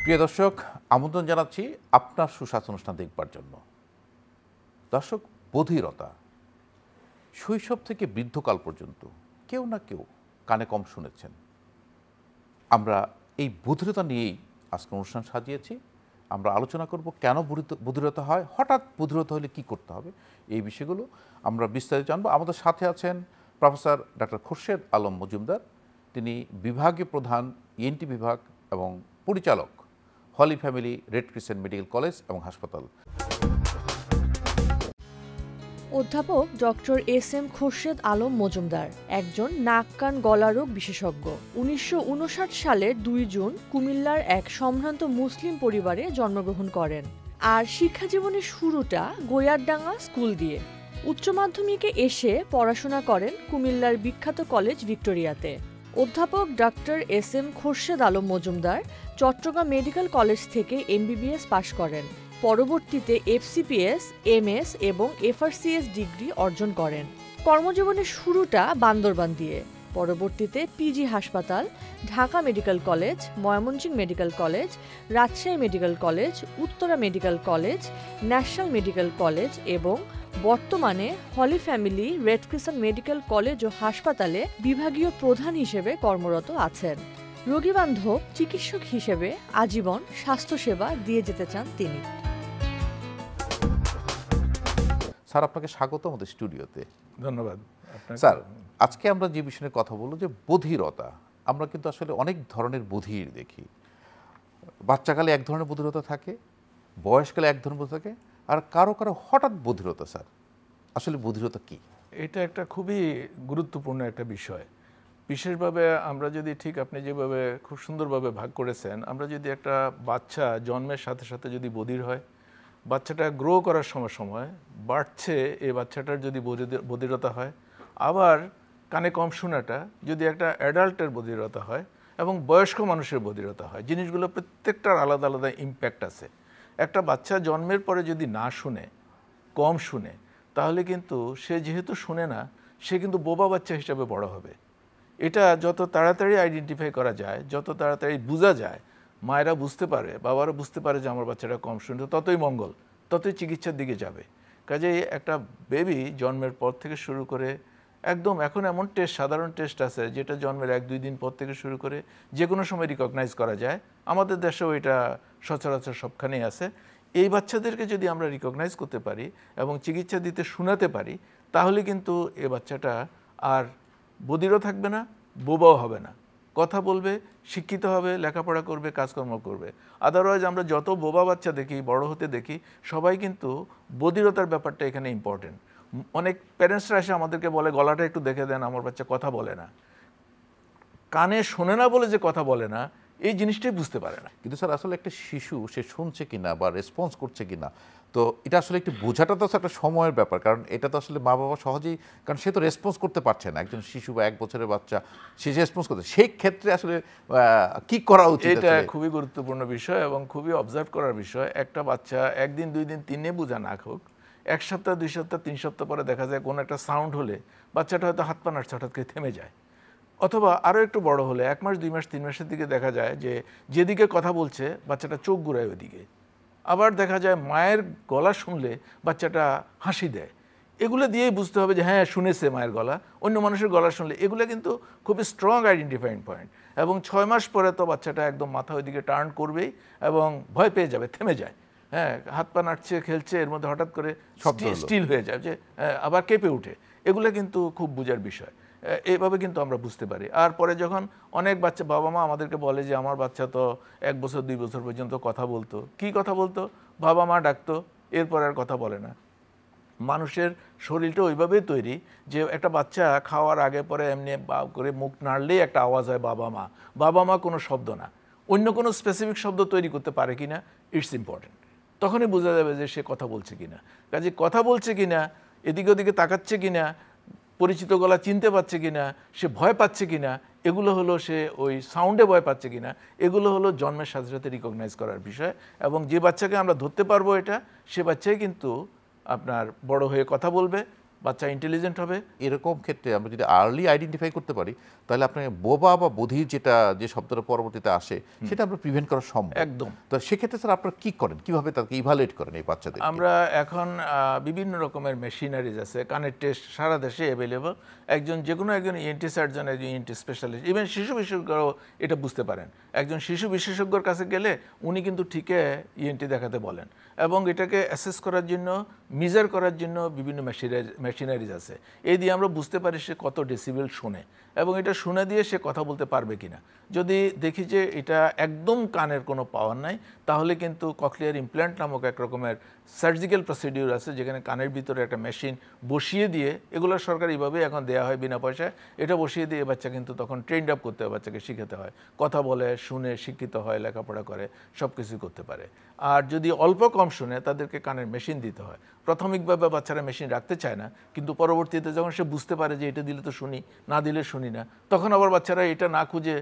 প্রিয় দর্শক, আমন্ত্রণ জানাচ্ছি আপনার সুস্বাস্থ্য অনুষ্ঠান দেখবার জন্য। দর্শক, বধিরতা শৈশব থেকে বৃদ্ধকাল পর্যন্ত কেউ না কেউ কানে কম শুনেছেন। আমরা এই বধিরতা নিয়েই আজকে অনুষ্ঠান সাজিয়েছি। আমরা আলোচনা করব কেন বধিরতা হয়, হঠাৎ বধিরতা হলে কি করতে হবে, এই বিষয়গুলো আমরা বিস্তারিত জানবো। আমাদের সাথে আছেন প্রফেসর ডক্টর খোরশেদ আলম মজুমদার। তিনি বিভাগীয় প্রধান, ইএনটি বিভাগ এবং পরিচালক, holy family red crescent medical college এবং হাসপাতাল। অধ্যাপক ডক্টর এস.এম. খোরশেদ আলম মজুমদার একজন নাক কান গলা রোগ বিশেষজ্ঞ। 1959 সালের 2 জুন কুমিল্লার এক সম্ভ্রান্ত মুসলিম পরিবারে জন্মগ্রহণ করেন। আর শিক্ষা জীবনের শুরুটা গোয়ারডাঙ্গা স্কুল দিয়ে। উচ্চ মাধ্যমিকে এসে পড়াশোনা করেন কুমিল্লার বিখ্যাত কলেজ ভিক্টোরিয়াতে। অধ্যাপক doctor S M. Khorshed Alam Majumdar Chittagong medical college থেকে এমবিবিএস পাশ করেন। পরবর্তীতে এফসিপিএস, এমএস এবং এফআরসিএস ডিগ্রি অর্জন করেন। কর্মজীবনের শুরুটা বান্দরবান দিয়ে। পরবর্তীতে পিজি হাসপাতাল, Dhaka medical college, Mymensingh medical college, Rajshahi medical college, Uttara medical college, national medical college এবং বর্তমানে holy family red crescent medical college ও হাসপাতালে বিভাগীয় প্রধান হিসেবে কর্মরত আছেন। রোগীবান্ধব চিকিৎসক হিসেবে আজীবন স্বাস্থ্যসেবা দিয়ে যেতে চান তিনি। স্যার, আপনাকে স্বাগত আমাদের স্টুডিওতে। ধন্যবাদ স্যার। আজকে আমরা যে বিষয়ে কথা বলবো যে বধিরতা। আমরা কিন্তু আসলে অনেক ধরনের বধির দেখি। বাচ্চাকালে এক ধরনের বধিরতা থাকে, বয়সকালে এক ধরনের বধিরতা থাকে, আর কারো কারো হঠাৎ বধিরতা। স্যার, আসলে বধিরতা কি? এটা একটা খুবই গুরুত্বপূর্ণ একটা বিষয়। বিশেষভাবে আমরা যদি ঠিক আপনি যেভাবে খুব সুন্দরভাবে ভাগ করেছেন, আমরা যদি একটা বাচ্চা জন্মের সাথে সাথে যদি বধির হয়, বাচ্চাটা গ্রো করার সময় বাড়ছে, এই বাচ্চাটার যদি বধিরতা হয়, আবার কানে কম শোনাটা যদি একটা অ্যাডাল্টের বধিরতা হয় এবং বয়স্ক মানুষের বধিরতা হয়, জিনিসগুলো প্রত্যেকটার আলাদা আলাদা ইম্প্যাক্ট আছে। একটা বাচ্চা জন্মের পরে যদি না শুনে, কম শুনে, তাহলে কিন্তু সে যেহেতু শুনে না, সে কিন্তু বোবা বাচ্চা হিসাবে বড় হবে। এটা যত তাড়াতাড়ি আইডেন্টিফাই করা যায়, যত তাড়াতাড়ি বোঝা যায়, মায়েরা বুঝতে পারে, বাবারা বুঝতে পারে যে আমার বাচ্চাটা কম শুনছে, ততই মঙ্গল, ততই চিকিৎসার দিকে যাবে। কাজেই একটা বেবি জন্মের পর থেকে শুরু করে একদম এখন এমন টেস্ট, সাধারণ টেস্ট আছে যেটা জন্মের 1-2 দিন পর থেকে শুরু করে যে কোনো সময় রিকগনাইজ করা যায়। আমাদের দেশেও এটা সচরাচর সবখানেই আছে। এই বাচ্চাদেরকে যদি আমরা রিকগনাইজ করতে পারি এবং চিকিৎসা দিতে শোনাতে পারি, তাহলে কিন্তু এ বাচ্চাটা আর বধিরও থাকবে না, বোবাও হবে না, কথা বলবে, শিক্ষিত হবে, লেখাপড়া করবে, কাজকর্ম করবে। আদারওয়াইজ আমরা যত বোবা বাচ্চা দেখি, বড় হতে দেখি, সবাই কিন্তু বধিরতার ব্যাপারটা এখানে ইম্পর্টেন্ট। অনেক প্যারেন্টসরা এসে আমাদেরকে বলে, গলাটা একটু দেখে দেন, আমার বাচ্চা কথা বলে না। কানে শোনে না বলে যে কথা বলে না, এই জিনিসটাই বুঝতে পারে না। কিন্তু স্যার, আসলে একটা শিশু সে শুনছে কিনা বা রেসপন্স করছে কিনা, তো এটা আসলে একটু বোঝাটা তো একটা সময়ের ব্যাপার। কারণ এটা তো আসলে মা বাবা সহজেই, কারণ সে তো রেসপন্স করতে পারছে না। একজন শিশু বা 1 বছরের বাচ্চা, সে রেসপন্স করতে, সেই ক্ষেত্রে আসলে কি করা উচিত? এটা খুবই গুরুত্বপূর্ণ বিষয় এবং খুবই অবজার্ভ করার বিষয়। একটা বাচ্চা 1 দিন 2 দিন 3 দিনে বোঝা না হোক, 1 সপ্তাহ 2 সপ্তাহ 3 সপ্তাহ পরে দেখা যায় কোনো একটা সাউন্ড হলে বাচ্চাটা হয়তো হাত পা নাড়ছে, হঠাৎ করে থেমে যায়। অথবা আরও একটু বড় হলে 1 মাস 2 মাস 3 মাসের দিকে দেখা যায় যে যেদিকে কথা বলছে বাচ্চাটা চোখ ঘুরায় ওইদিকে। আবার দেখা যায় মায়ের গলা শুনলে বাচ্চাটা হাসি দেয়। এগুলো দিয়েই বুঝতে হবে যে হ্যাঁ, শুনেছে মায়ের গলা। অন্য মানুষের গলা শুনলে এগুলো কিন্তু খুবই স্ট্রং আইডেন্টিফাইং পয়েন্ট। এবং 6 মাস পরে তো বাচ্চাটা একদম মাথা ওইদিকে টার্ন করবেই এবং ভয় পেয়ে যাবে, থেমে যায়। হ্যাঁ, হাত পা নাড়ছে, খেলছে, এর মধ্যে হঠাৎ করে স্টিল হয়ে যায়, যে আবার কেঁপে উঠে। এগুলো কিন্তু খুব বোঝার বিষয়। এইভাবে কিন্তু আমরা বুঝতে পারি। আর পরে যখন অনেক বাচ্চা, বাবা মা আমাদেরকে বলে যে আমার বাচ্চা তো 1 বছর 2 বছর পর্যন্ত কথা বলতো। কি কথা বলতো? বাবা মা ডাকতো, এরপর আর কথা বলে না। মানুষের শরীরটা ওইভাবেই তৈরি যে একটা বাচ্চা খাওয়ার আগে পরে এমনি করে মুখ নাড়লেই একটা আওয়াজ হয় বাবা মা। বাবা মা কোনো শব্দ না, অন্য কোনো স্পেসিফিক শব্দ তৈরি করতে পারে কিনা, ইটস ইম্পর্টেন্ট। তখনই বোঝা যাবে যে সে কথা বলছে কিনা। কাজে কথা বলছে কিনা, এদিকে ওদিকে তাকাচ্ছে কিনা, পরিচিত গলা চিনতে পারছে কিনা, সে ভয় পাচ্ছে কিনা, এগুলো হলো সে ওই সাউন্ডে ভয় পাচ্ছে কিনা, এগুলো হলো জন্মের সাথে সাথে রিকগনাইজ করার বিষয়। এবং যে বাচ্চাকে আমরা ধরতে পারবো এটা, সে বাচ্চাই কিন্তু আপনার বড় হয়ে কথা বলবে, বাচ্চা ইন্টেলিজেন্ট হবে। এরকম ক্ষেত্রে আমরা যদি আর্লি আইডেন্টিফাই করতে পারি তাহলে আপনার বোবা বা বধির যে শব্দটা পরবর্তীতে আসে সেটা আমরা প্রিভেন্ট করা সম্ভব একদম। তো সেক্ষেত্রে স্যার আপনারা কি করেন, কিভাবে তাকে ইভালুয়েট করেন এই বাচ্চাদের? আমরা এখন বিভিন্ন রকমের মেশিনারিজ আছে, কানের টেস্ট সারা দেশে অ্যাভেলেবল। যে কোনো একজন ইএনটি সার্জন, একজন ইএনটি স্পেশালিস্ট, ইভেন শিশু বিশেষজ্ঞরাও এটা বুঝতে পারেন। একজন শিশু বিশেষজ্ঞর কাছে গেলে উনি কিন্তু ঠিকই ইএনটি দেখাতে বলেন, এবং এটাকে অ্যাসেস করার জন্য, মেজার করার জন্য বিভিন্ন মেশিনারিজ আছে। এই দিয়ে আমরা বুঝতে পারি সে কত ডেসিবেল শোনে, এবং এটা শুনে দিয়ে সে কথা বলতে পারবে কিনা। যদি দেখি যে এটা একদম কানের কোনো পাওয়ার নাই, তাহলে কিন্তু ককলিয়ার ইমপ্ল্যান্ট নামক এক রকমের সার্জিক্যাল প্রসিডিউর আছে, যেখানে কানের ভিতরে একটা মেশিন বসিয়ে দিয়ে, এগুলো সরকারিভাবে এখন দেওয়া হয় বিনা পয়সায়, এটা বসিয়ে দিয়ে বাচ্চা কিন্তু তখন ট্রেন্ড আপ করতে হয়, বাচ্চাকে শিখাতে হয়, কথা বলে, শুনে শিক্ষিত হয়, লেখাপড়া করে, সব কিছুই করতে পারে। আর যদি অল্প কম শুনে তাদেরকে কানের মেশিন দিতে হয়। প্রাথমিকভাবে বাচ্চারা মেশিন রাখতে চায় না, কিন্তু পরবর্তীতে যখন সে বুঝতে পারে যে এটা দিলে তো শুনি, না দিলে শুনি না, তখন আবার বাচ্চারা এটা না খুঁজে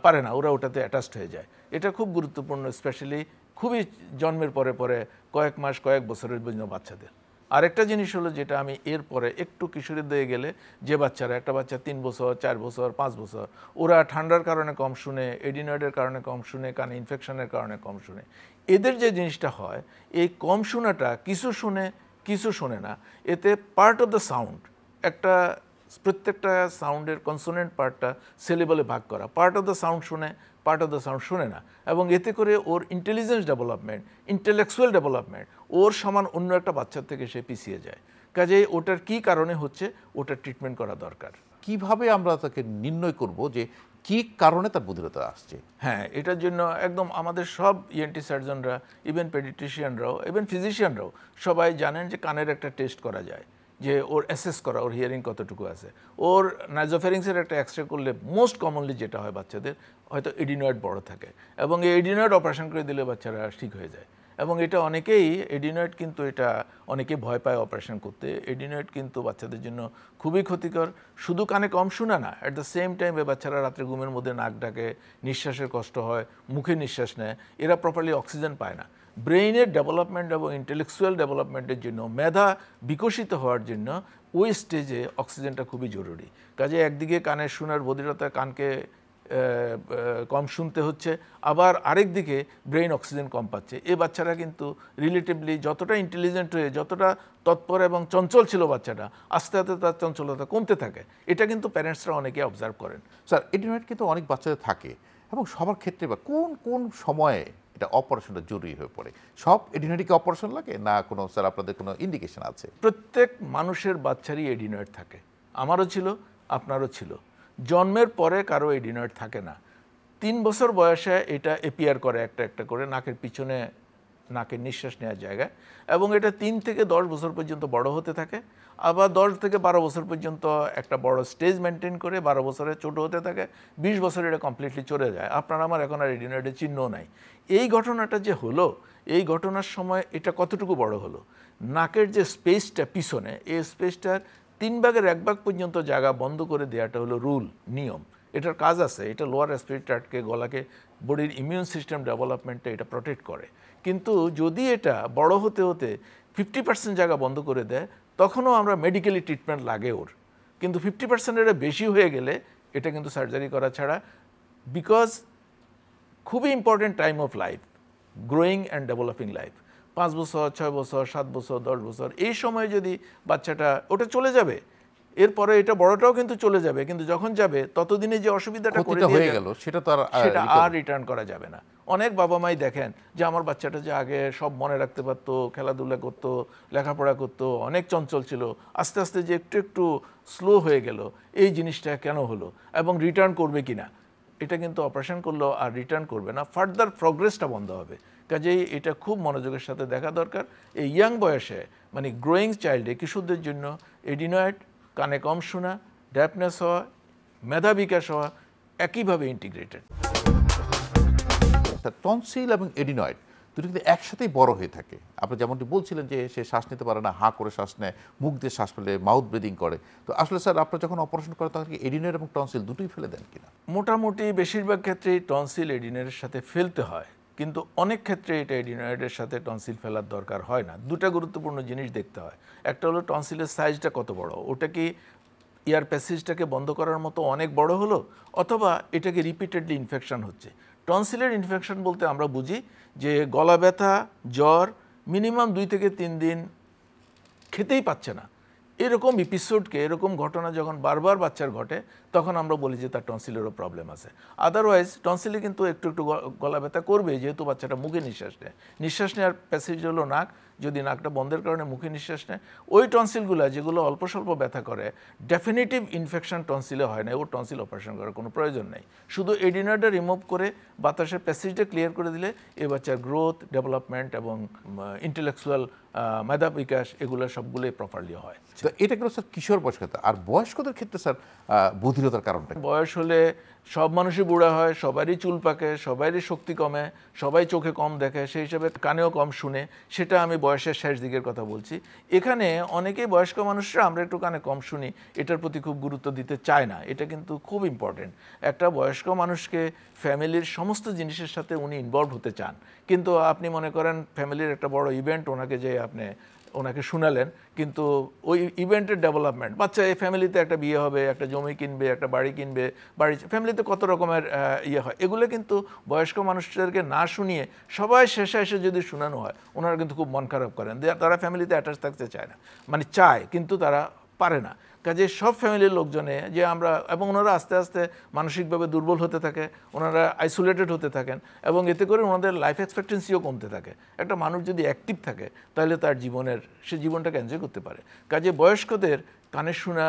পারে না, ওরা ওটাতে অ্যাটাচড হয়ে যায়। এটা খুব গুরুত্বপূর্ণ, স্পেশালি খুবই জন্মের পরে পরে কয়েক মাস কয়েক বছরের জন্য বাচ্চাদের। আরেকটা জিনিস হলো, যেটা আমি এরপরে একটু কিশোরীর দিকে গেলে, যে বাচ্চারা, একটা বাচ্চা 3 বছর 4 বছর 5 বছর, ওরা ঠান্ডার কারণে কম শুনে, এডিনয়েডের কারণে কম শুনে, কানে ইনফেকশনের কারণে কম শুনে। এদের যে জিনিসটা হয়, এই কম শোনাটা কিছু শুনে কিছু শোনে না, এতে পার্ট অফ দ্য সাউন্ড, প্রত্যেকটা সাউন্ডের কনসোনেন্ট পার্টটা সিলেবলে ভাগ করা, পার্ট অফ দ্য সাউন্ড শুনে, পার্ট অফ দ্য সাউন্ড শুনে না, এবং এতে করে ওর ইন্টেলিজেন্স ডেভেলপমেন্ট, ইন্টেলেকচুয়াল ডেভেলপমেন্ট ওর সমান অন্য একটা বাচ্চার থেকে সে পিছিয়ে যায়। কাজেই ওটার কি কারণে হচ্ছে, ওটার ট্রিটমেন্ট করা দরকার। কিভাবে আমরা তাকে নির্ণয় করব যে কি কারণে তার বধিরতা আসছে? হ্যাঁ, এটার জন্য একদম আমাদের সব ইএনটি সার্জনরা, ইভেন পেডিট্রিশিয়ানরাও, ইভেন ফিজিশিয়ানরাও সবাই জানেন যে কানের একটা টেস্ট করা যায়, যে ওর অ্যাসেস করা, ওর হিয়ারিং কতটুকু আছে। ওর নাইজোফেরিংসের একটা এক্সরে করলে মোস্ট কমনলি যেটা হয়, বাচ্চাদের হয়তো এডিনয়েড বড় থাকে, এবং এই এডিনয়েড অপারেশন করে দিলে বাচ্চারা ঠিক হয়ে যায়। এবং এটা অনেকেই এডিনয়েড, কিন্তু এটা অনেকে ভয় পায় অপারেশন করতে। এডিনয়েড কিন্তু বাচ্চাদের জন্য খুবই ক্ষতিকর। শুধু কানে কম শোনা না, অ্যাট দ্য সেম টাইমে বাচ্চারা রাত্রে ঘুমের মধ্যে নাক ডাকে, নিঃশ্বাসের কষ্ট হয়, মুখে নিঃশ্বাস নেয়, এরা প্রপারলি অক্সিজেন পায় না। ব্রেইনের ডেভেলপমেন্ট এবং ইন্টেলেকচুয়াল ডেভেলপমেন্টের জন্য, মেধা বিকশিত হওয়ার জন্য ওই স্টেজে অক্সিজেনটা খুবই জরুরি। কাজে একদিকে কানের শোনার বধিরতা, কানকে কম শুনতে হচ্ছে, আবার আরেক দিকে ব্রেইন অক্সিজেন কম পাচ্ছে। এই বাচ্চারা কিন্তু রিলেটিভলি যতটা ইন্টেলিজেন্ট হয়ে, যতটা তৎপর এবং চঞ্চল ছিল বাচ্চাটা, আস্তে আস্তে তার চঞ্চলতা কমতে থাকে। এটা কিন্তু প্যারেন্টসরা অনেকে অবজার্ভ করেন। স্যার, এডিনয়েড কিন্তু অনেক বাচ্চাদের থাকে, এবং সবার ক্ষেত্রে বা কোন কোন সময়ে এটা অপারেশনটা জরুরি হয়ে পড়ে? সব এডিনয়েডকে অপারেশন লাগে না কোনো, স্যার আপনাদের কোনো ইন্ডিকেশন আছে? প্রত্যেক মানুষের বাচ্চারই এডিনয়েড থাকে, আমারও ছিল, আপনারও ছিল। জন্মের পরে কারো এডিনয়েড থাকে না। 3 বছর বয়সে এটা এপিয়ার করে একটা একটা করে নাকের পিছনে, নাকের নিঃশ্বাস নেওয়ার জায়গায়, এবং এটা 3 থেকে 10 বছর পর্যন্ত বড় হতে থাকে। আবার 10 থেকে 12 বছর পর্যন্ত একটা বড় স্টেজ মেনটেন করে 12 বছরে ছোট হতে থাকে। 20 বছরে এটা কমপ্লিটলি চলে যায়। আপনার আমার এখন আর এডিনয়েডের চিহ্নও নাই। এই ঘটনাটা যে হলো, এই ঘটনার সময় এটা কতটুকু বড় হলো, নাকের যে স্পেসটা পিছনে, এই স্পেসটার 3 ভাগের 1 ভাগ পর্যন্ত জায়গা বন্ধ করে দেওয়াটা হলো রুল, নিয়ম। এটার কাজ আছে, এটা লোয়ার রেসপিরেটরি ট্র্যাক্টকে, গলাকে, বডির ইমিউন সিস্টেম ডেভেলপমেন্টটা এটা প্রোটেক্ট করে। কিন্তু যদি এটা বড় হতে হতে 50% জায়গা বন্ধ করে দেয়, তখনও আমরা মেডিকেলি ট্রিটমেন্ট লাগে ওর। কিন্তু 50%-এর বেশি হয়ে গেলে এটা কিন্তু সার্জারি করা ছাড়া, বিকজ খুবই important time of life, growing and developing life, 5 বছর 6 বছর 7 বছর 10 বছর, এই সময় যদি বাচ্চাটা, ওটা চলে যাবে, এরপরে এটা বড়টাও কিন্তু চলে যাবে, কিন্তু যখন যাবে ততদিনে যে অসুবিধাটা করে দিয়ে গেল সেটা আর রিটার্ন করা যাবে না। অনেক বাবা মাই দেখেন যে আমার বাচ্চাটা যে আগে সব মনে রাখতে পারতো, খেলাধুলা করতো, লেখাপড়া করতো, অনেক চঞ্চল ছিল, আস্তে আস্তে যে একটু একটু স্লো হয়ে গেল, এই জিনিসটা কেন হলো, এবং রিটার্ন করবে কিনা। এটা কিন্তু অপারেশন করলেও আর রিটার্ন করবে না, ফার্দার প্রগ্রেসটা বন্ধ হবে। কাজেই এটা খুব মনোযোগের সাথে দেখা দরকার। এই ইয়াং বয়সে, মানে গ্রোয়িং চাইল্ডে, কিশোরদের জন্য এডিনয়েড, কানে কম শোনা, ডেফনেস হওয়া, মেধা বিকাশ হওয়া একইভাবে ইন্টিগ্রেটেড। টনসিল এবং এডিনয়েড দুটো কিন্তু একসাথেই বড় হয়ে থাকে। আপনি যেমনটি বলছিলেন যে সে শ্বাস নিতে পারে না, হাঁ করে শ্বাস নেয়, মুখ দিয়ে শ্বাস ফেলে, মাউথ ব্রিদিং করে। তো আসলে স্যার, আপনারা যখন অপারেশন করেন তখন কি এডিনয়েড এবং টনসিল দুটোই ফেলে দেন কিনা? মোটামুটি বেশিরভাগ ক্ষেত্রেই টনসিল এডিনয়েডের সাথে ফেলতে হয়, কিন্তু অনেক ক্ষেত্রে এটা এডিনয়েডের সাথে টনসিল ফেলার দরকার হয় না। দুটা গুরুত্বপূর্ণ জিনিস দেখতে হয়। একটা হলো টনসিলের সাইজটা কত বড়, ওটা কি এয়ার প্যাসেজটাকে বন্ধ করার মতো অনেক বড় হলো, অথবা এটাকে রিপিটেডলি ইনফেকশন হচ্ছে। টনসিলের ইনফেকশন বলতে আমরা বুঝি যে গলা ব্যথা, জ্বর, মিনিমাম 2 থেকে 3 দিন খেতেই পাচ্ছে না, এরকম এপিসোডকে, এরকম ঘটনা যখন বারবার বাচ্চার ঘটে তখন আমরা বলি যে তার টনসিলেরও প্রবলেম আছে। আদারওয়াইজ টনসিলে কিন্তু একটু একটু গলা ব্যথা করবে, যেহেতু বাচ্চাটা মুখে নিঃশ্বাস নেয়। নিঃশ্বাস নেওয়ার প্যাসেজ হলো নাক, যদি নাকটা বন্ধের কারণে মুখে নিঃশ্বাস নেয়, ওই টনসিলগুলো যেগুলো অল্প স্বল্প ব্যথা করে, ডেফিনেটিভ ইনফেকশন টনসিলে হয় না, ও টনসিল অপারেশন করার কোনো প্রয়োজন নেই। শুধু এডিনয়েডটা রিমুভ করে বাতাসের প্যাসেজটা ক্লিয়ার করে দিলে এই বাচ্চার গ্রোথ, ডেভেলপমেন্ট এবং ইন্টেলেকচুয়াল মেধা বিকাশ এগুলো সবগুলোই প্রপারলি হয়। তো এটা গেল স্যার কিশোর বয়স্ক ক্ষেত্রে। আর বয়স্কদের ক্ষেত্রে স্যার বধিরতার কারণটা কি? বয়স হলে সব মানুষই বুড়া হয়, সবারই চুল পাকে, সবারই শক্তি কমে, সবাই চোখে কম দেখে, সেই হিসাবে কানেও কম শুনে। সেটা আমি বয়সের শেষ দিকের কথা বলছি। এখানে অনেকেই বয়স্ক মানুষরা আমরা একটু কানে কম শুনি, এটার প্রতি খুব গুরুত্ব দিতে চায় না। এটা কিন্তু খুব ইম্পর্টেন্ট। একটা বয়স্ক মানুষকে ফ্যামিলির সমস্ত জিনিসের সাথে উনি ইনভলভ হতে চান, কিন্তু আপনি মনে করেন ফ্যামিলির একটা বড় ইভেন্ট ওনাকে যে আপনি ওনাকে শুনালেন, কিন্তু ওই ইভেন্টের ডেভেলপমেন্ট, বাচ্চা এই ফ্যামিলিতে একটা বিয়ে হবে, একটা জমি কিনবে, একটা বাড়ি কিনবে, বাড়ি ফ্যামিলিতে কত রকমের ইয়ে হয়, এগুলো কিন্তু বয়স্ক মানুষদেরকে না শুনিয়ে সবাই শেষে এসে যদি শোনানো হয়, ওনারা কিন্তু খুব মন খারাপ করেন। তারা ফ্যামিলিতে অ্যাটাচ থাকতে চায় না, মানে চায় কিন্তু তারা পারে না। কাজে সব ফ্যামিলির লোকজনে যে আমরা, এবং ওনারা আস্তে আস্তে মানসিকভাবে দুর্বল হতে থাকে, ওনারা আইসোলেটেড হতে থাকেন, এবং এতে করে ওনাদের লাইফ এক্সপেক্টেন্সিও কমতে থাকে। একটা মানুষ যদি অ্যাক্টিভ থাকে তাহলে তার সে জীবনটাকে এনজয় করতে পারে। কাজে বয়স্কদের কানে শোনা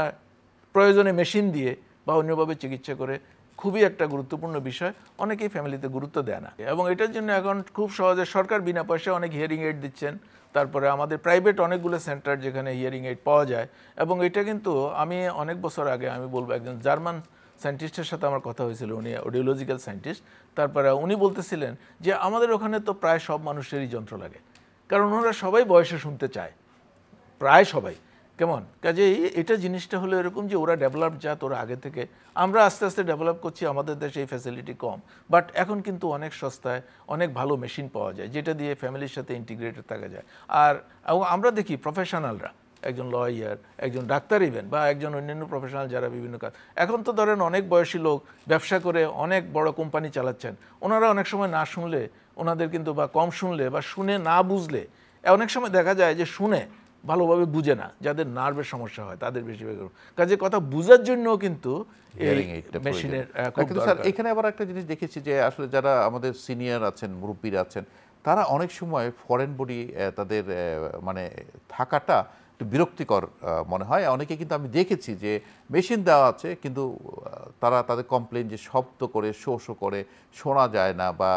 প্রয়োজনে মেশিন দিয়ে বা অন্যভাবে চিকিৎসা করে খুবই একটা গুরুত্বপূর্ণ বিষয়। অনেকেই ফ্যামিলিতে গুরুত্ব দেয় না, এবং এটার জন্য এখন খুব সহজে সরকার বিনা পয়সায় অনেক হিয়ারিং এইড দিচ্ছেন। তারপরে আমাদের প্রাইভেট অনেকগুলো সেন্টার যেখানে হিয়ারিং এইড পাওয়া যায়। এবং এটা কিন্তু আমি অনেক বছর আগে, আমি বলবো একজন জার্মান সায়েন্টিস্টের সাথে আমার কথা হয়েছিল, উনি অডিওলজিক্যাল সায়েন্টিস্ট। তারপরে উনি বলতেছিলেন যে আমাদের ওখানে তো প্রায় সব মানুষেরই যন্ত্র লাগে, কারণ ওনারা সবাই বয়সে শুনতে চায়, প্রায় সবাই। কেমন কাজেই এটা জিনিসটা হলো এরকম যে ওরা ডেভেলপ জাত, ওরা আগে থেকে, আমরা আস্তে আস্তে ডেভেলপ করছি, আমাদের দেশে এই ফ্যাসিলিটি কম। বাট এখন কিন্তু অনেক সস্তায় অনেক ভালো মেশিন পাওয়া যায়, যেটা দিয়ে ফ্যামিলির সাথে ইন্টিগ্রেটেড থাকা যায়। আর আমরা দেখি প্রফেশনালরা, একজন লয়ার, একজন ডাক্তার ইভেন, বা একজন অন্যান্য প্রফেশনাল যারা বিভিন্ন কাজ, এখন তো ধরেন অনেক বয়সী লোক ব্যবসা করে অনেক বড় কোম্পানি চালাচ্ছেন, ওনারা অনেক সময় না শুনলে ওনাদের কিন্তু, বা কম শুনলে বা শুনে না বুঝলে, অনেক সময় দেখা যায় যে শুনে ভালোভাবে বুঝে না, যাদের নার্ভের সমস্যা হয় তাদের বেশিরভাগ। কাজে কথা বুঝার জন্য কিন্তু মেশিনের স্যার এখানে আবার একটা জিনিস দেখেছি যে আসলে যারা আমাদের সিনিয়র আছেন, মুরব্বীরা আছেন, তারা অনেক সময় ফরেন বডি তাদের মানে থাকাটা একটু বিরক্তিকর মনে হয়। অনেকে কিন্তু আমি দেখেছি যে মেশিন দেওয়া আছে, কিন্তু তারা তাদের কমপ্লেন যে শব্দ করে, শো শো করে, শোনা যায় না, বা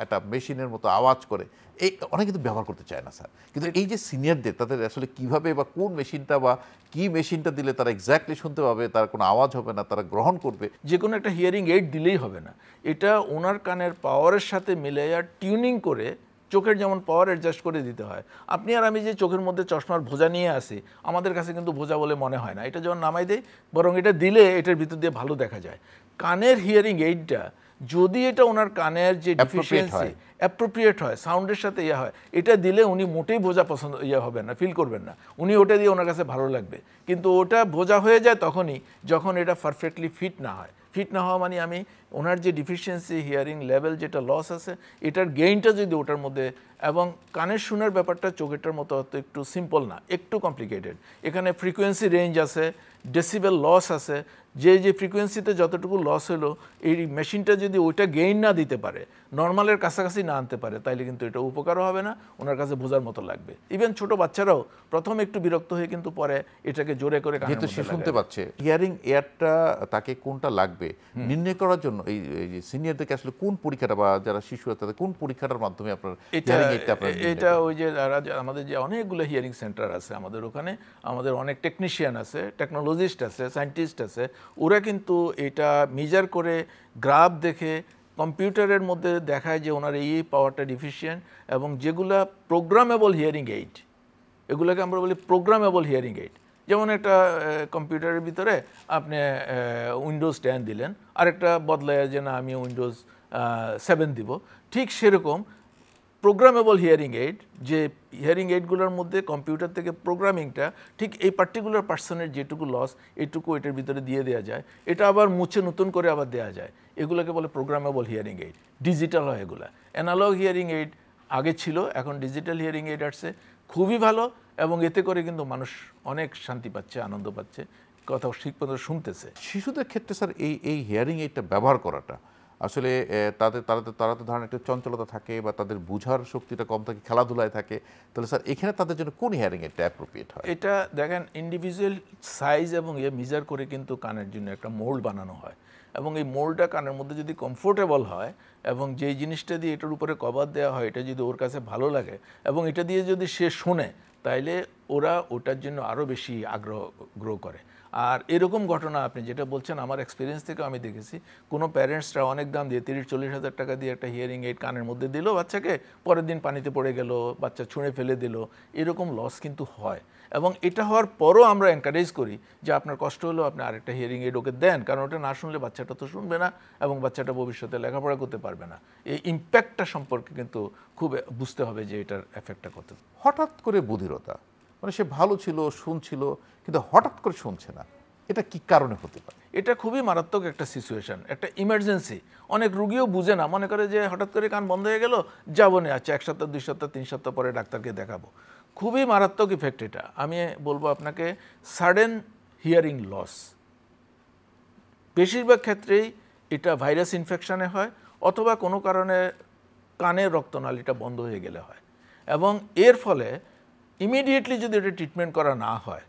একটা মেশিনের মতো আওয়াজ করে, এই অনেকে কিন্তু ব্যবহার করতে চায় না স্যার। কিন্তু এই যে সিনিয়রদের, তাদের আসলে কিভাবে বা কোন মেশিনটা বা কি মেশিনটা দিলে তারা এক্স্যাক্টলি শুনতে পাবে, তার কোনো আওয়াজ হবে না, তারা গ্রহণ করবে? যে কোনো একটা হিয়ারিং এইড দিলেই হবে না, এটা ওনার কানের পাওয়ারের সাথে মিলে আর টিউনিং করে, চোখের যেমন পাওয়ার অ্যাডজাস্ট করে দিতে হয়। আপনি আর আমি যে চোখের মধ্যে চশমার ভোজা নিয়ে আসি, আমাদের কাছে কিন্তু ভোজা বলে মনে হয় না, এটা যখন নামাই দেয়, বরং এটা দিলে এটার ভিতর দিয়ে ভালো দেখা যায়। কানের হিয়ারিং এইডটা যদি এটা ওনার কানের যে ডিফিসিয়েন্সি অ্যাপ্রোপ্রিয়েট হয়, সাউন্ডের সাথে হয়, এটা দিলে উনি মোটেই ভোজা পছন্দ হবে না, ফিল করবেন না, উনি ওটা দিয়ে ওনার কাছে ভালো লাগবে। কিন্তু ওটা ভোজা হয়ে যায় তখনই যখন এটা পারফেক্টলি ফিট না হয়। ফিট না হওয়া মানে আমি ওনার যে ডিফিসিয়েন্সি, হিয়ারিং লেভেল যেটা লস আছে, এটার গেইনটা যদি ওটার মধ্যে, এবং কানের শোনার ব্যাপারটা চোখেরটার মতো অত একটু সিম্পল না, একটু কমপ্লিকেটেড। এখানে ফ্রিকোয়েন্সি রেঞ্জ আছে, ডেসিবেল লস আছে, যে ফ্রিকোয়েন্সিতে যতটুকু লস হলো, এই মেশিনটা যদি ওইটা গেইন না দিতে পারে, নর্মালের কাছাকাছি না আনতে পারে, তাইলে কিন্তু এটা উপকারও হবে না, ওনার কাছে বোঝার মতো লাগবে। ইভেন ছোট বাচ্চারাও প্রথম একটু বিরক্ত হয়ে কিন্তু পরে এটাকে জোরে করে যেহেতু সে শুনতে পাচ্ছে, হিয়ারিং এয়ারটা তাকে কোনটা লাগবে নির্ণয় করার জন্য এই সিনিয়রদেরকে আসলে কোন পরীক্ষাটা, বা যারা শিশু আছে তাদের কোন পরীক্ষাটার মাধ্যমে আপনার হিয়ারিং এইডটা আপনার? এটা ওই যে আমাদের যে অনেকগুলো হিয়ারিং সেন্টার আছে আমাদের ওখানে, আমাদের অনেক টেকনিশিয়ান আছে, টেকনোলজিস্ট আছে, সায়েন্টিস্ট আছে, ওরা কিন্তু এটা মেজার করে, গ্রাফ দেখে, কম্পিউটারের মধ্যে দেখায় যে ওনার এই পাওয়ারটা ডিফিশিয়েন্ট, এবং যেগুলা প্রোগ্রামেবল হিয়ারিং এইড, এগুলোকে আমরা বলি প্রোগ্রামেবল হিয়ারিং এইড। যেমন একটা কম্পিউটারের ভিতরে আপনি উইন্ডোজ 10 দিলেন, আরেকটা বদলায় যে না আমি উইন্ডোজ 7 দিব, ঠিক সেরকম প্রোগ্রামেবল হিয়ারিং এইড, যে হিয়ারিং এইডগুলোর মধ্যে কম্পিউটার থেকে প্রোগ্রামিংটা ঠিক এই পার্টিকুলার পার্সনের যেটুকু লস এইটুকু এটার ভিতরে দিয়ে দেওয়া যায়, এটা আবার মুছে নতুন করে আবার দেওয়া যায়, এগুলোকে বলে প্রোগ্রামেবল হিয়ারিং এইড। ডিজিটাল হয় এগুলা। অ্যানালগ হিয়ারিং এইড আগে ছিল, এখন ডিজিটাল হিয়ারিং এইড আসছে, খুবই ভালো, এবং এতে করে কিন্তু মানুষ অনেক শান্তি পাচ্ছে, আনন্দ পাচ্ছে, কথা ঠিক মতো শুনতেছে। শিশুদের ক্ষেত্রে স্যার এই হিয়ারিং এইডটা ব্যবহার করাটা আসলে তারা তো ধরেন একটু চঞ্চলতা থাকে বা তাদের বুঝার শক্তিটা কম থাকে, খেলাধুলায় থাকে, তাহলে স্যার এখানে তাদের জন্য কোন হিয়ারিং এইডটা অ্যাপ্রোপ্রিয়েট হয়? এটা দেখেন ইন্ডিভিজুয়াল সাইজ এবং মেজার করে কিন্তু কানের জন্য একটা মোল্ড বানানো হয়, এবং এই মোল্ডটা কানের মধ্যে যদি কমফোর্টেবল হয় এবং যেই জিনিসটা দিয়ে এটার উপরে কভার দেওয়া হয় এটা যদি ওর কাছে ভালো লাগে এবং এটা দিয়ে যদি সে শোনে, তাইলে ওরা ওটার জন্য আরও বেশি আগ্রহ গ্রো করে। আর এরকম ঘটনা আপনি যেটা বলছেন আমার এক্সপিরিয়েন্স থেকে আমি দেখেছি, কোনো প্যারেন্টসরা অনেক দাম দিয়ে 30-40 হাজার টাকা দিয়ে একটা হিয়ারিং এইড কানের মধ্যে দিল বাচ্চাকে, পরের দিন পানিতে পড়ে গেল, বাচ্চা ছুঁড়ে ফেলে দিল, এরকম লস কিন্তু হয়। এবং এটা হওয়ার পরও আমরা এনকারেজ করি যে আপনার কষ্ট হলেও আপনি আরেকটা হিয়ারিং এইড ওকে দেন, কারণ ওটা না শুনলে বাচ্চাটা তো শুনবে না এবং বাচ্চাটা ভবিষ্যতে লেখাপড়া করতে পারবে না। এই ইম্প্যাক্টটা সম্পর্কে কিন্তু খুব বুঝতে হবে যে এটার এফেক্টটা কত। হঠাৎ করে বধিরতা, মানে সে ভালো ছিল, শুনছিল, কিন্তু হঠাৎ করে শুনছে না, এটা কি কারণে হতে পারে? এটা খুবই মারাত্মক একটা সিচুয়েশন, একটা ইমার্জেন্সি। অনেক রুগীও বুঝে না, মনে করে যে হঠাৎ করে কান বন্ধ হয়ে গেল, যাবো না, আচ্ছা 1 সপ্তাহ 2 সপ্তাহ 3 সপ্তাহ পরে ডাক্তারকে দেখাবো। খুবই মারাত্মক ইফেক্ট এটা। আমি বলবো আপনাকে সাডেন হিয়ারিং লস বেশিরভাগ ক্ষেত্রেই এটা ভাইরাস ইনফেকশনে হয় অথবা কোনো কারণে কানের রক্তনালীটা বন্ধ হয়ে গেলে হয়, এবং এর ফলে ইমিডিয়েটলি যদি এটা ট্রিটমেন্ট করা না হয়,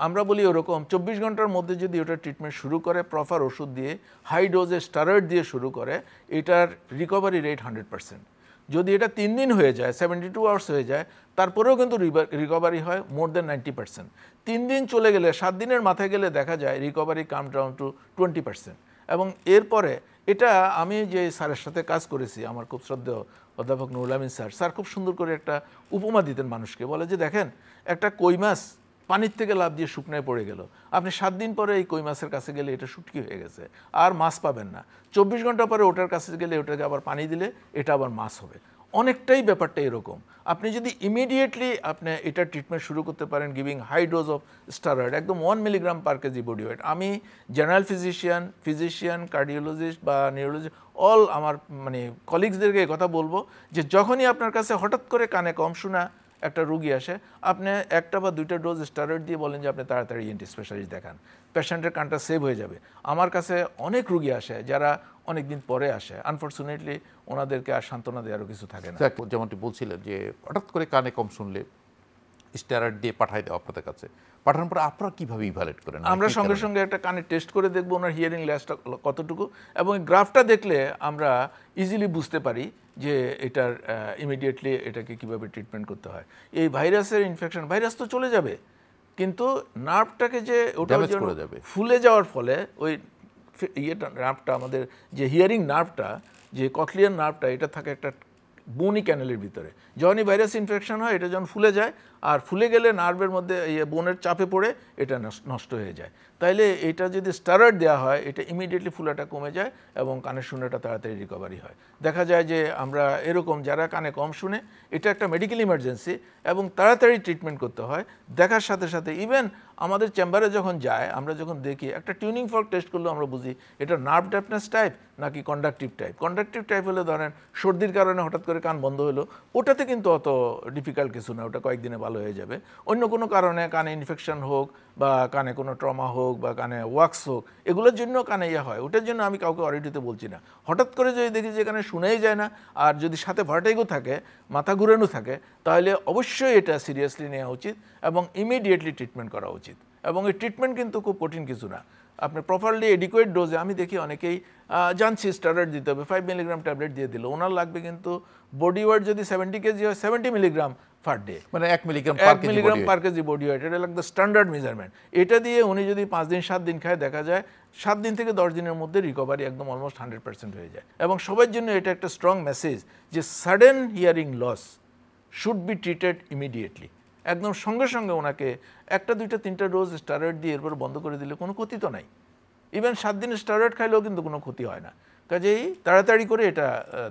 আমরা বলি ওরকম 24 ঘন্টার মধ্যে যদি ওটা ট্রিটমেন্ট শুরু করে প্রপার ওষুধ দিয়ে, হাই ডোজে স্টেরয়েড দিয়ে শুরু করে, এটার রিকভারি রেট 100%। যদি এটা 3 দিন হয়ে যায়, 72 আওয়ার্স হয়ে যায়, তারপরেও কিন্তু রিকভারি হয় মোর দেন 90%। 3 দিন চলে গেলে, 7 দিনের মাথায় গেলে দেখা যায় রিকভারি কাম ডাউন টু 20%। এবং এরপরে এটা আমি যে স্যারের সাথে কাজ করেছি, আমার খুব শ্রদ্ধেয় অধ্যাপক নুরুল আমিন স্যার খুব সুন্দর করে একটা উপমা দিতেন মানুষকে, বলে যে দেখেন একটা কই মাছ পানির থেকে লাফ দিয়ে শুকনায় পড়ে গেল, আপনি 7 দিন পরে এই কই মাছের কাছে গেলে এটা শুটকি হয়ে গেছে, আর মাছ পাবেন না। 24 ঘন্টা পরে ওটার কাছে গেলে ওটাকে আবার পানি দিলে এটা আবার মাছ হবে। অনেকটাই ব্যাপারটা এরকম। আপনি যদি ইমিডিয়েটলি আপনি এটা ট্রিটমেন্ট শুরু করতে পারেন giving high dose of steroid, একদম 1 milligram per KG body weight. আমি জেনারেল ফিজিশিয়ান, কার্ডিওলজিস্ট বা নিউরোলজিস্ট অল আমার মানে কলিগসদেরকে কথা বলবো যে যখনই আপনার কাছে হঠাৎ করে কানে কম শোনা একটা রুগী আসে, আপনি 1টা বা 2টা ডোজ স্টেরয়েড দিয়ে বলেন যে আপনি তাড়াতাড়ি ইএনটি স্পেশালিস্ট দেখান, পেশেন্টের কানটা সেভ হয়ে যাবে। আমার কাছে অনেক রুগী আসে যারা অনেক দিন পরে আসে, আনফর্চুনেটলি ওনাদেরকে আর সান্ত্বনা দেওয়ারও কিছু থাকে না। যেমনটি বলছিলেন যে হঠাৎ করে কানে কম শুনলে স্টেরয়েড দিয়ে পাঠাই দেওয়া আপনাদের কাছে, পাঠানোর পরে আপনারা কীভাবে ইভ্যালুয়েট করেন? আমরা সঙ্গে সঙ্গে একটা কানে টেস্ট করে দেখবো ওনার হিয়ারিং লসটা কতটুকু, এবং এই গ্রাফটা দেখলে আমরা ইজিলি বুঝতে পারি যে এটার ইমিডিয়েটলি এটাকে কিভাবে ট্রিটমেন্ট করতে হয়। এই ভাইরাসের ইনফেকশন, ভাইরাস তো চলে যাবে, কিন্তু নার্ভটাকে যে ওটা ফুলে যাওয়ার ফলে ওই ইয়েটা নার্ভটা, আমাদের যে হিয়ারিং নার্ভটা, যে ককলিয়ার নার্ভটা, এটা থাকে একটা বোনি ক্যানেলের ভিতরে। যখনই ভাইরাস ইনফেকশন হয় এটা যখন ফুলে যায়, আর ফুলে গেলে নার্ভের মধ্যে বোনের চাপে পড়ে এটা নষ্ট হয়ে যায়। তাইলে এটা যদি স্টেরয়েড দেওয়া হয়, এটা ইমিডিয়েটলি ফুলাটা কমে যায় এবং কানের শুনেটা তাড়াতাড়ি রিকভারি হয়। দেখা যায় যে আমরা এরকম যারা কানে কম শুনে, এটা একটা মেডিকেল ইমার্জেন্সি এবং তাড়াতাড়ি ট্রিটমেন্ট করতে হয়। দেখার সাথে সাথে ইভেন আমাদের চেম্বারে যখন যায়, আমরা যখন দেখি একটা টিউনিং ফর্ক টেস্ট করলেও আমরা বুঝি এটা নার্ভ ডেফনেস টাইপ নাকি কন্ডাক্টিভ টাইপ। কন্ডাক্টিভ টাইপ হলে ধরেন সর্দির কারণে হঠাৎ করে কান বন্ধ হলো, ওটাতে কিন্তু অত ডিফিকাল্ট কিছু না, ওটা কয়েকদিনে ভালো হয়ে যাবে। অন্য কোনো কারণে কানে ইনফেকশন হোক বা কানে কোনো ট্রমা হোক বা কানে ওয়াক্স হোক, এগুলোর জন্য কানে হয়, ওটার জন্য আমি কাউকে অডিটিতে বলছি না। হঠাৎ করে যদি দেখি যে কানে শুনেই যায় না, আর যদি সাথে ভার্টিগো থাকে, মাথা ঘুরানো থাকে, তাহলে অবশ্যই এটা সিরিয়াসলি নেওয়া উচিত এবং ইমিডিয়েটলি ট্রিটমেন্ট করা উচিত। এবং এই ট্রিটমেন্ট কিন্তু খুব কঠিন কিছু না, আপনি প্রপারলি এডিকুয়েট ডোজে, আমি দেখি অনেকেই জানছি স্টেরয়েড দিতে হবে, 5 মিলিগ্রাম ট্যাবলেট দিয়ে দিল, ওনার লাগবে কিন্তু বডি ওয়েট যদি 70 কেজি হয় 70 মিলিগ্রাম পার ডে, মানে 1 milligram per KG body wait, এটা লাগবে স্ট্যান্ডার্ড মেজারমেন্ট। এটা দিয়ে উনি যদি 5 দিন 7 দিন খায়, দেখা যায় 7 দিন থেকে 10 দিনের মধ্যে রিকভারি একদম অলমোস্ট 100% হয়ে যায়। এবং সবার জন্য এটা একটা স্ট্রং মেসেজ যে sudden hearing loss should be treated immediately. একদম সঙ্গে সঙ্গে ওনাকে 1টা 2টা 3টা ডোজ স্টেরয়েড দিয়ে এরপর বন্ধ করে দিলে কোনো ক্ষতি তো নাই। ইভেন 7 দিন স্টেরয়েড খাইলেও কিন্তু কোনো ক্ষতি হয় না। কাজেই তাড়াতাড়ি করে এটা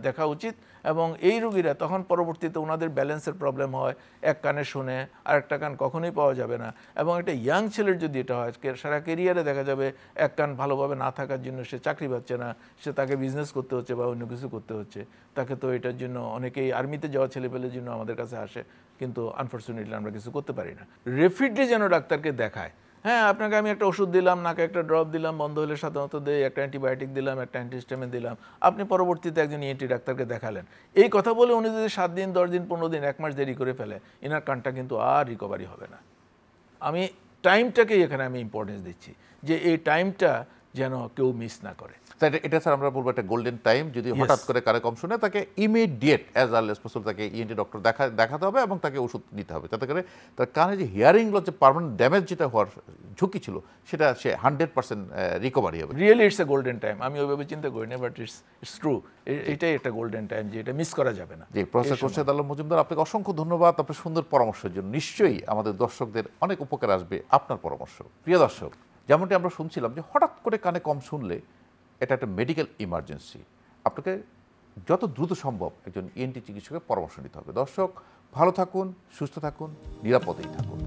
দেখা উচিত। এবং এই রোগীরা তখন পরবর্তীতে ওনাদের ব্যালেন্সের প্রবলেম হয়, এক কানে শুনে আরেকটা কান কখনোই পাওয়া যাবে না। এবং একটা ইয়াং ছেলের যদি এটা হয়, সারা কেরিয়ারে দেখা যাবে এক কান ভালোভাবে না থাকার জন্য সে চাকরি পাচ্ছে না, সে তাকে বিজনেস করতে হচ্ছে বা অন্য কিছু করতে হচ্ছে। তাকে তো এটার জন্য অনেকেই আর্মিতে যাওয়া ছেলেপেলের জন্য আমাদের কাছে আসে, কিন্তু আনফর্চুনেটলি আমরা কিছু করতে পারি না। রেপিডলি যেন ডাক্তারকে দেখায়। হ্যাঁ, আপনাকে আমি একটা ওষুধ দিলাম, নাকে একটা ড্রপ দিলাম, বন্ধ হলে সাধারণত দেয়, একটা অ্যান্টিবায়োটিক দিলাম, একটা অ্যান্টিহিস্টামিন দিলাম, আপনি পরবর্তীতে একজন ইএনটি ডাক্তারকে দেখালেন। এই কথা বলে উনি যদি 7 দিন 10 দিন 15 দিন 1 মাস দেরি করে ফেলে, এনার কানটা কিন্তু আর রিকভারি হবে না। আমি টাইমটাকেই এখানে আমি ইম্পর্টেন্স দিচ্ছি, যে এই টাইমটা যেন কেউ মিস না করে। এটা স্যার আমরা বলবো একটা গোল্ডেন টাইম। যদি হঠাৎ করে কানে কম শুনে, তাকে immediate as early as possible তাকে ইএনটি ডক্টর দেখাতে হবে এবং তাকে ওষুধ নিতে হবে, যাতে করে তার কানে যে হিয়ারিং লস, যে পার্মানেন্ট ড্যামেজ যেটা হওয়ার ঝুঁকি ছিল, সেটা সে 100% রিকভারি হবে। Really it's a golden time. আমি ওইভাবে চিন্তা করি না, বাট ইটস ট্রু। এটাই একটা গোল্ডেন টাইম, যে এটা মিস করা যাবে না। জি, প্রফেসর খোরশেদ আলম মজুমদার, আপনাকে অসংখ্য ধন্যবাদ আপনার সুন্দর পরামর্শের জন্য। নিশ্চয়ই আমাদের দর্শকদের অনেক উপকার আসবে আপনার পরামর্শ। প্রিয় দর্শক, যেমনটি আমরা শুনছিলাম যে হঠাৎ করে কানে কম শুনলে এটা একটা মেডিকেল ইমার্জেন্সি, আপনাকে যত দ্রুত সম্ভব একজন ইএনটি চিকিৎসকের পরামর্শ নিতে হবে। দর্শক, ভালো থাকুন, সুস্থ থাকুন, নিরাপদেই থাকুন।